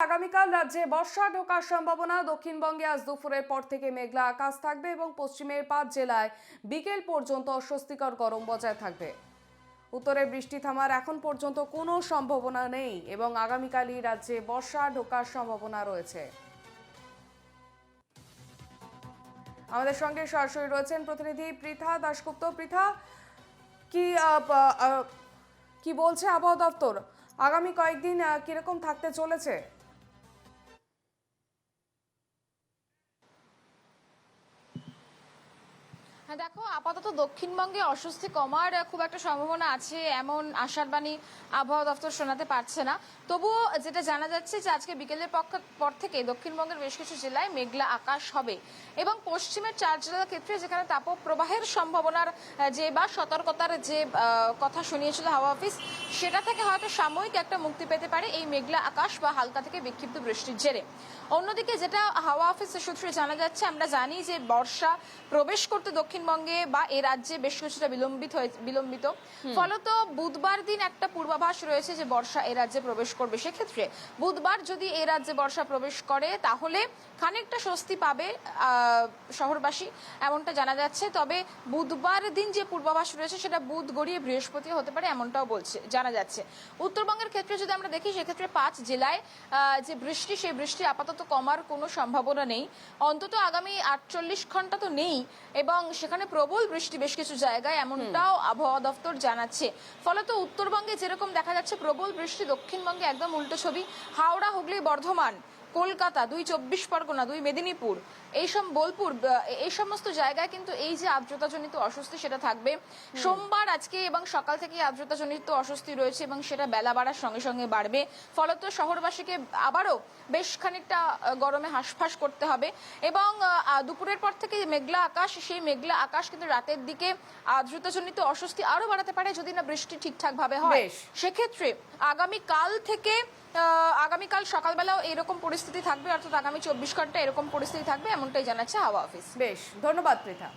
আগামীকাল রাজ্যে বর্ষা ঢোকার সম্ভাবনা। দক্ষিণবঙ্গে আজ দুপুরের পর থেকে মেঘলা আকাশ থাকবে এবং পশ্চিমের 5 জেলায় বিকেল পর্যন্ত অস্বস্তিকর গরম বজায় থাকবে। উত্তরে বৃষ্টি থামার এখন পর্যন্ত কোনো সম্ভাবনা নেই এবং আগামীকালই রাজ্যে বর্ষা ঢোকার সম্ভাবনা রয়েছে। আমাদের সঙ্গে সরাসরি রয়েছেন প্রতিনিধি পৃথা দাশগুপ্ত। পৃথা, কি বলছে আবহাওয়া দপ্তর? আগামী কয়েকদিন কিরকম থাকতে চলেছে? হ্যাঁ দেখো, আপাতত দক্ষিণবঙ্গে অস্বস্তি কমার খুব একটা সম্ভাবনা আছে এমন আশার বাণী আবহাওয়া দপ্তর শোনাতে পারছে না। তবুও যেটা জানা যাচ্ছে যে আজকে বিকেলের পর থেকে দক্ষিণবঙ্গের বেশ কিছু জেলায় মেঘলা আকাশ হবে এবং পশ্চিমের 4 জেলার ক্ষেত্রে যেখানে তাপপ্রবাহের সম্ভাবনার যে বা সতর্কতার যে কথা শুনিয়েছিল হাওয়া অফিস, সেটা থেকে হয়তো সাময়িক একটা মুক্তি পেতে পারে এই মেঘলা আকাশ বা হালকা থেকে বিক্ষিপ্ত বৃষ্টির জেরে। অন্যদিকে যেটা হাওয়া অফিসের সূত্রে জানা যাচ্ছে, আমরা জানি যে বর্ষা প্রবেশ করতে দক্ষিণবঙ্গে বা এ রাজ্যে বেশ কিছুটা বিলম্বিত। ফলত বুধবার দিন একটা পূর্বাভাস রয়েছে যে বর্ষা এ রাজ্যে প্রবেশ করবে। সেক্ষেত্রে বুধবার যদি এ রাজ্যে বর্ষা প্রবেশ করে তাহলে খানিকটা স্বস্তি পাবে শহরবাসী, এমনটা জানা যাচ্ছে। তবে বুধবার দিন যে পূর্বাভাস রয়েছে সেটা বুধ গড়িয়ে বৃহস্পতি হতে পারে, এমনটাও জানা যাচ্ছে। উত্তরবঙ্গের ক্ষেত্রে যদি আমরা দেখি, সেক্ষেত্রে 5 জেলায় যে বৃষ্টি, সেই বৃষ্টি আপাতত কমার কোনো সম্ভাবনা নেই, অন্তত আগামী 48 ঘন্টা তো নেই, এবং সেখানে প্রবল বৃষ্টি বেশ কিছু জায়গায়, এমনটাও আবহাওয়া দপ্তর জানাচ্ছে। ফলত উত্তরবঙ্গে যেরকম দেখা যাচ্ছে প্রবল বৃষ্টি, দক্ষিণবঙ্গে একদম উল্টো ছবি। হাওড়া, হুগলি, বর্ধমান, কলকাতা, 2 24 পরগনা, 2 মেদিনীপুর, বোলপুর, এই সমস্ত জায়গায় কিন্তু এই যে আর্দ্রতাজনিত অস্বস্তি সেটা থাকবে। সোমবার আজকে এবং সকাল থেকে আর্দ্রতাজনিত অস্বস্তি রয়েছে এবং সেটা বেলা বাড়ার সঙ্গে সঙ্গে বাড়বে। ফলত শহরবাসীকে আবারও বেশ খানিকটা গরমে হাঁসফাঁস করতে হবে এবং দুপুরের পর থেকে মেঘলা আকাশ, সেই মেঘলা আকাশ কিন্তু রাতের দিকে আর্দ্রতাজনিত অস্বস্তি আরো বাড়াতে পারে যদি না বৃষ্টি ঠিকঠাক ভাবে হয়। সেক্ষেত্রে আগামীকাল সকালবেলাও এরকম পরিস্থিতি থাকবে, অর্থাৎ আগামী 24 ঘন্টা এরকম পরিস্থিতি থাকবে, এমনটাই জানাচ্ছে হাওয়া অফিস। বেশ, ধন্যবাদ পৃথা।